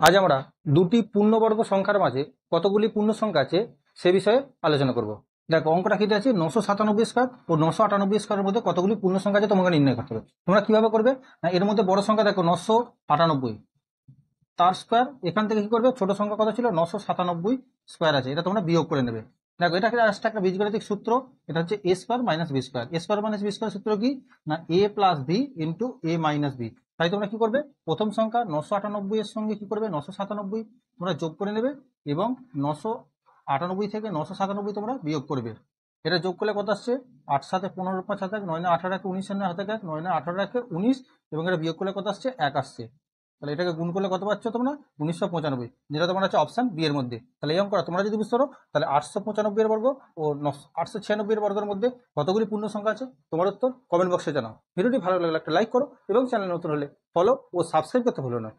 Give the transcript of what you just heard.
আজ আমরা দুটি পূর্ণবর্গ সংখ্যার মাঝে কতগুলি পূর্ণ সংখ্যা আছে সে বিষয়ে আলোচনা করব। দেখো অঙ্কটা কি আছে, 997 স্কোয়ার ও 998 স্কোয়ারের মধ্যে কতগুলি পূর্ণ সংখ্যা আছে তোমাকে নির্ণয় করতে হবে। তোমরা কিভাবে করবে না, এর মধ্যে বড় সংখ্যা দেখো 998, তার স্কোয়ার এখান থেকে কি করবে, ছোট সংখ্যা কত ছিল 997 স্কোয়ার আছে, এটা তোমরা বিয়োগ করে নেবে। দেখো এটা একটা বীজগণিতিক সূত্র, এটা হচ্ছে এ স্কোয়ার মাইনাস বি স্কোয়ার। এ স্কোয়ার মাইনাস বি স্কোয়ার সূত্র কি না, এ প্লাস বি ইন্টু এ মাইনাস বি। তাই তোমরা কি করবে, প্রথম সংখ্যা 998 এর সঙ্গে কি করবে 997 তোমরা যোগ করে নেবে এবং 998 থেকে 997 তোমরা বিয়োগ করবে। এটা যোগ করলে কত আসছে, 8 7 15 5 7 9 9 18 19 হাতে 1 9 9 18 19, এবং এটা বিয়োগ করলে কত আসছে 1 আসছে। তাহলে এটাকে গুণ করলে কত পাচ্ছ তোমরা 1995, যেটা তোমার হচ্ছে অপশন বি এর মধ্যে। তাহলে এই অঙ্কটা তোমরা যদি বুঝতে পারো তাহলে 895 এর বর্গ ও 896 এর বর্গের মধ্যে কতগুলি পূর্ণ সংখ্যা আছে তোমার উত্তর কমেন্ট বক্সে জানাও। ভিডিওটি ভালো লাগলে একটা লাইক করো এবং চ্যানেল নতুন হলে ফলো ও সাবস্ক্রাইব করতে ভুলো না।